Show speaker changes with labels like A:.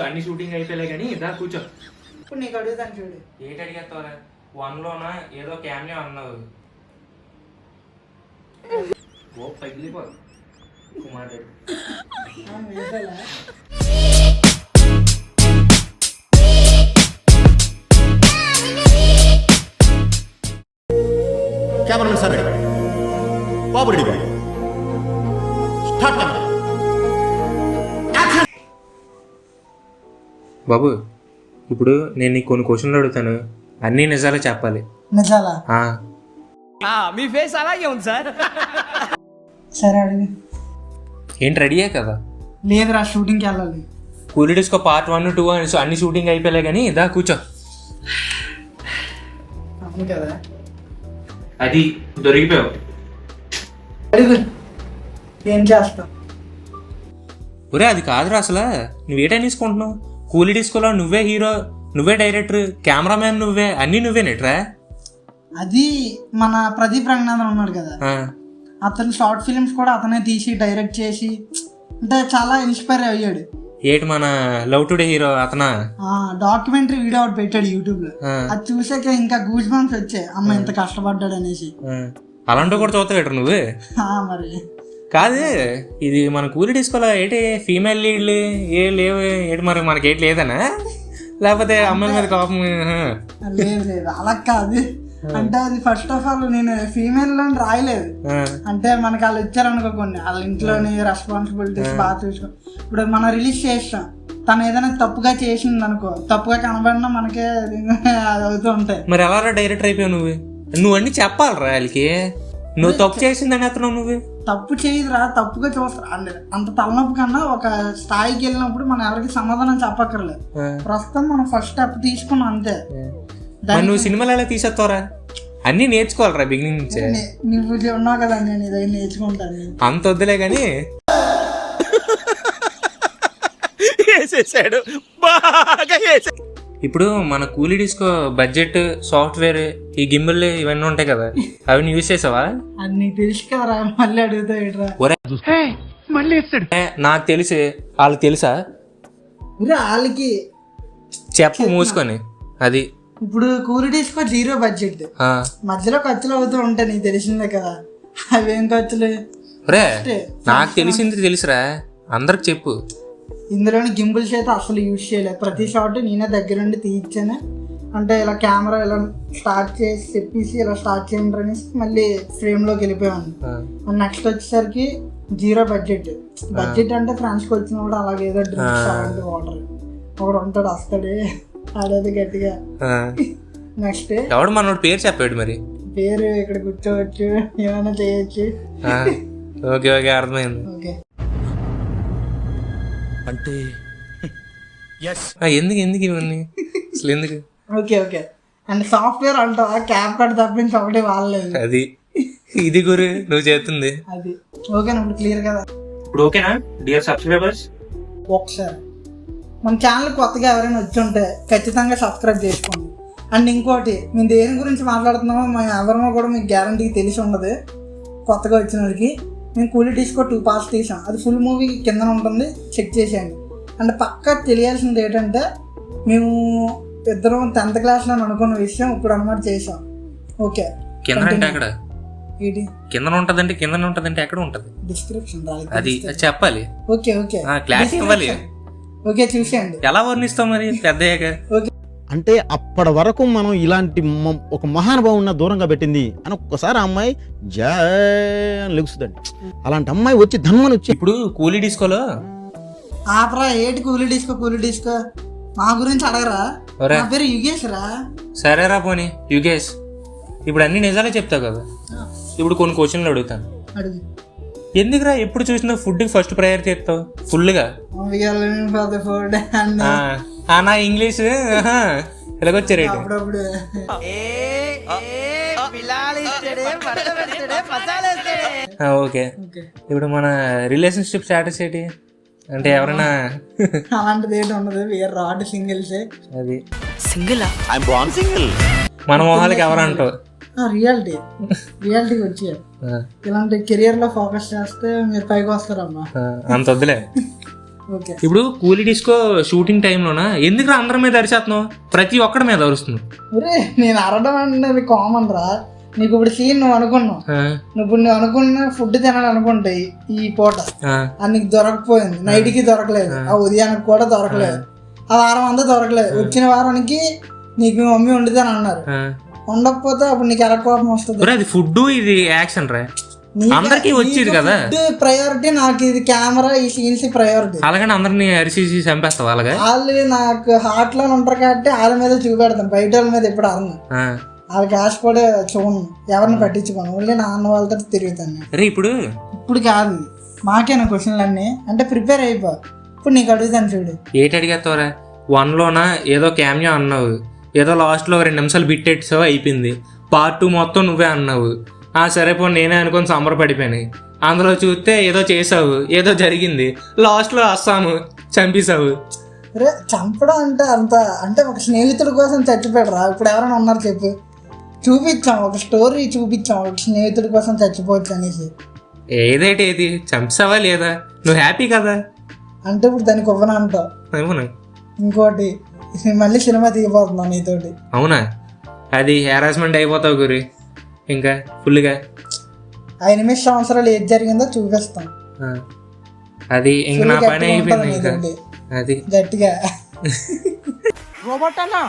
A: అన్ని షూటింగ్ అయిపోయాయి కానీ దా కూర్చో.
B: ఇప్పుడు నీకు అడుగుతాను చూడు.
A: ఏంటి అడిగేస్తావరా? 1లోనా ఏదో క్యామియో అన్నావు. ఓ పగిలిపోదు కుమార్.
C: कैमरामैन सर रेडी बाबू रेडी स्टार्ट कैमरा एक्शन.
A: బాబు ఇప్పుడు నేను నీకు కొన్ని క్వశ్చన్లు అడుగుతాను, అన్ని నిజాలు చెప్పాలి.
B: నిజాలా?
D: మీ ఫేస్ అలాగే ఉంది సార్.
B: సరే అడుగు.
A: ఏంటి రెడీయే కదా?
B: లేదురా, షూటింగ్కి వెళ్ళాలి.
A: కూలీ డిస్కో పార్ట్ 1, 2 అన్ని షూటింగ్ అయిపోయాయి కానీ దా కూర్చో.
B: అవును కదా,
A: అది దొరికిపోయావు.
B: అడుగు. ఏం చేస్తావు?
A: ఒరే అది కాదురా, అసలు నువ్వేటైనా తీసుకుంటున్నావు? కూలీ డిస్కోలో నువ్వే హీరో, నువ్వే డైరెక్టర్, కెమెరామ్యాన్ నువ్వే, అన్నీ నువ్వే నెట్రా.
B: అది మన ప్రదీప్ రంగనాథన్ ఉన్నాడు కదా, అతను షార్ట్ ఫిల్మ్స్ కూడా అతనే తీసి డైరెక్ట్ చేసి అంటే చాలా ఇన్స్పైర్ అయ్యాడు.
A: ఏటి మన లవ్ టుడే హీరో అతనా?
B: డాక్యుమెంటరీ వీడియో ఒకటి పెట్టాడు యూట్యూబ్ లో. అది చూసాక ఇంకా గూస్ బంప్స్ వచ్చాయి, అమ్మ ఎంత కష్టపడ్డాడు అనేసి.
A: అలాంటివి కూడా చూస్తావు నువ్వు?
B: మరి
A: కాదు, ఇది మన కూలీ డిస్కోలో ఏంటి ఫీమేల్ లీడ్లు ఏ లేవు ఏంటి? మరి మనకేంటి లేదనా, లేకపోతే అమ్మాయిల మీద కోపం?
B: లేదు లేదు, అలా కాదు. అంటే అది ఫస్ట్ ఆఫ్ ఆల్ నేను ఫీమేల్ లో రాయలేదు. అంటే మనకి వాళ్ళు ఇచ్చారనుకో కొన్ని, వాళ్ళ ఇంట్లోని రెస్పాన్సిబిలిటీస్ బాగా చూసుకో. ఇప్పుడు మనం రిలీజ్ చేస్తాం, తను ఏదైనా తప్పుగా చేసింది అనుకో, తప్పుగా కనబడినా మనకే అది అవుతూ ఉంటాయి.
A: మరి ఎలా డైరెక్టర్ అయిపోయావు నువ్వు? నువ్వు అన్ని చెప్పాలరా వాళ్ళకి. నువ్వు తప్పు చేసిందని అతను నువ్వు
B: తప్పు చేయదురా, తప్పుగా చూస్తా. అంత తలనొప్పి కన్నా ఒక స్థాయికి వెళ్ళినప్పుడు మనం ఎవరికి సమాధానం చెప్పక్కర్లేదు. ప్రస్తుతం మనం ఫస్ట్ స్టెప్ తీసుకున్నాం అంతే.
A: నువ్వు సినిమాలు ఎలా తీసేస్తావురా? అన్ని నేర్చుకోవాలరా బిగినింగ్ నుంచే.
B: నువ్వు ఉన్నావు కదా, నేను ఇదైనా నేర్చుకుంటాను.
A: అంత వద్దులే కానీ ఇప్పుడు మన కూలీ డిస్కో బడ్జెట్, సాఫ్ట్వేర్, ఈ గిమ్బల్ ఇవన్నీ ఉంటాయి కదా, అవి యూజ్ చేసావా?
B: అన్ని తెలుసు కదరా, మళ్ళీ అడుగుతాయిట్రా.
A: నాకు తెలిసి వాళ్ళకి తెలుసా?
B: వాళ్ళకి
A: చెప్పు మూసుకొని. అది
B: ఇప్పుడు కూలీ డిస్కో 0 బడ్జెట్, మధ్యలో ఖర్చులు అవుతూ ఉంటాయి, నీకు తెలిసిందే కదా. అవేం ఖర్చులు?
A: నాకు తెలిసింది తెలుసురా, అందరికి చెప్పు.
B: ఇందులోని గింబుల్స్ అయితే అసలు యూజ్ చేయలేదు. ప్రతి షాట్ నేనే దగ్గరుండి తీయించాను. అంటే ఇలా కెమెరా ఇలా స్టార్ట్ చేసి చెప్పేసి ఇలా స్టార్ట్ చేయండి అనేసి మళ్ళీ ఫ్రేమ్లోకి వెళ్ళిపోయాను. నెక్స్ట్ వచ్చేసరికి 0 బడ్జెట్. బడ్జెట్ అంటే ఫ్రాన్స్కి వచ్చిన కూడా అలాగేదో డ్రింక్స్ అలాంటి వాటర్ ఒకడు ఉంటాడు, వస్తాడే ఆడేది గట్టిగా. నెక్స్ట్
A: ఎవడు మనోడు పేరు చెప్పాడు? మరి
B: పేరు ఇక్కడ కూర్చోవచ్చు, ఏమైనా చేయొచ్చు.
A: ఓకే ఓకే, అర్థమైంది.
B: ఓకే
C: అంటే
A: ఎందుకు ఎందుకు ఇవన్నీ అసలు ఎందుకు?
B: Okay okay. అండ్ సాఫ్ట్వేర్ అంటావా? క్యాప్ కట్ తప్పించి ఒకటి వాళ్ళలేదు.
A: అది ఇది గురు నువ్వు చేస్తుంది
B: అది. ఓకేనా ఇప్పుడు క్లియర్ కదా?
A: ఇప్పుడు ఓకేనా డియర్ సబ్స్క్రైబర్స్?
B: ఒకసారి మన ఛానల్ కొత్తగా ఎవరైనా వచ్చి ఉంటే ఖచ్చితంగా సబ్స్క్రైబ్ చేసుకోండి. అండ్ ఇంకోటి, మేము దేని గురించి మాట్లాడుతున్నామో మేము ఎవరినో కూడా మీకు గ్యారంటీకి తెలిసి ఉండదు. కొత్తగా వచ్చిన వాడికి మేము కూలీ డిస్కో 2 పార్ట్స్ తీసాం. అది ఫుల్ మూవీ కింద ఉంటుంది, చెక్ చేసేయండి. అండ్ పక్కా తెలియాల్సింది ఏంటంటే, మేము ఇద్దరం 10th క్లాస్లో అనుకున్న విషయం ఇప్పుడు అనమాట చేసాం. ఓకే,
A: కింద అంటే అక్కడ
B: ఏంటి
A: కింద ఉంటదంటే కింద ఉంటదంటే ఎక్కడ ఉంటది?
B: డిస్క్రిప్షన్
A: అది చెప్పాలి.
B: ఓకే ఓకే,
A: క్లాస్ ఇవ్వాలి.
B: ఓకే చూసేయండి.
A: ఎలా వర్ణిస్తాం మరి పెద్దయ్యాక?
B: ఓకే.
E: అంటే అప్పటి వరకు మనం ఇలాంటి ఒక మహానుభావున్న దూరంగా పెట్టింది అని ఒక్కసారి అమ్మాయి లెగుస్తుందండి. అలాంటి అమ్మాయి వచ్చి ధన్మని వచ్చి
A: ఇప్పుడు కూలీ డిస్కోలో
B: ఆపరా. ఏంటి కూలీ డిస్కో? కూలీ డిస్కో మా గురించి అడగరా? నా పేరు యుగేష్ రా.
A: సరేరా పోనీ యుగేష్, ఇప్పుడు అన్ని నిజాలే చెప్తావు కదా. ఇప్పుడు కొన్ని క్వశ్చన్లు అడుగుతాను,
B: అడుగు.
A: ఎందుకురా ఎప్పుడు చూసినా ఫుడ్ ఫస్ట్ ప్రయారిటీ ఇస్తావు ఫుల్గా? నా ఇంగ్లీష్ ఎలాగొచ్చారేంటి?
B: అప్పుడప్పుడు
A: ఓకే. ఇప్పుడు మన రిలేషన్షిప్ స్టేటస్ ఏంటి? అంటే ఎవరైనా
B: అలాంటిది ఏంటి ఉండదు, వేరే రాడ్ సింగిల్సే.
A: అది
D: సింగిల్
A: మన మొహాలకి ఎవరంటావు?
B: రియాలిటీ వచ్చారు. ఇలాంటి కెరియర్ లో ఫోకస్ చేస్తే మీరు పైకి వస్తారమ్మా.
A: అంత వద్దులే.
B: ఓకే.
A: ఇప్పుడు కూలీ డిస్కో షూటింగ్ టైంలోనా ఎందుకు అందరి మీద అరిచేస్తున్నావు? ప్రతి ఒక్కడి మీద అరుస్తున్నావు.
B: ఒరే నేను అరడం అనేది కామన్ రా. నీకు ఇప్పుడు సీన్ నువ్వు అనుకున్నావు, నువ్వు అనుకున్న ఫుడ్ తినాలి అనుకుంటే ఈ పూట అది నీకు దొరకపోయింది, నైట్కి దొరకలేదు, ఆ ఉదయానికి కూడా దొరకలేదు, ఆ వారం అంతా దొరకలేదు. వచ్చిన వారానికి నీకు మీ మమ్మీ వండుతాను అన్నారు, వండకపోతే అప్పుడు నీకు ఎలా కోపం వస్తుంది?
A: అది ఫుడ్, ఇది యాక్షన్ రా, అందరికి వచ్చేది కదా.
B: ప్రయారిటీ నాకు, ఇది కెమెరా, ఈ సీన్స్ ప్రయారిటీ.
A: అలాగని అందరినీ అరిసి చంపేస్తావు? అలాగే
B: వాళ్ళు నాకు హార్ట్ లో ఉంటారు కాబట్టి వాళ్ళ మీద చూపెడతాను, బయట వాళ్ళ మీద ఎప్పుడు అరను. వాళ్ళకి ఆశపడే చూడను, ఎవరిని పట్టించుకోను, ఓన్లీ నాన్న వాళ్ళతో తిరుగుతాను. ఇప్పుడు కాదు మాకేనా క్వశ్చన్లు అన్నీ అంటే ప్రిపేర్ అయిపో. ఇప్పుడు నీకు అడుగుతాను చూడు.
A: ఏంటి అడిగేస్తావురా? 1లోనా ఏదో క్యామియో అన్నావు, ఏదో లాస్ట్లో 2 నిమిషాలు బిట్టెట్సావు, అయిపోయింది. పార్ట్ 2 మొత్తం నువ్వే అన్నావు. సరే పో నేనే అనుకొని సంబరపడిపోయాను. అందులో చూస్తే ఏదో చేసావు, ఏదో జరిగింది, లాస్ట్లో వస్తాము చంపేశావు.
B: రే చంపడం అంటే అంత అంటే ఒక స్నేహితుడి కోసం చచ్చిపోయాడురా. ఇప్పుడు ఎవరైనా ఉన్నారు చెప్పు? చూపించాం, ఒక స్టోరీ చూపించాం, ఒక స్నేహితుడి కోసం చచ్చిపోవచ్చు అనేసి.
A: ఏది చంపేసావా లేదా? నువ్వు హ్యాపీ కదా
B: అంటే ఇప్పుడు దానికి ఇవ్వను అంటావు.
A: అవునా?
B: ఇంకోటి మళ్ళీ సినిమా దిగిపోతున్నావు నీతోటి.
A: అవునా? అది హెరాస్మెంట్ అయిపోతావు గురి ఇంకా ఫుల్గా.
B: 8 సంవత్సరాలు ఏది జరిగిందో చూపిస్తాం.
A: అది ఇంక నా పని అయిపోయింది. ఇంకా అది
B: గట్టిగా
D: రోబోట్ అన్నా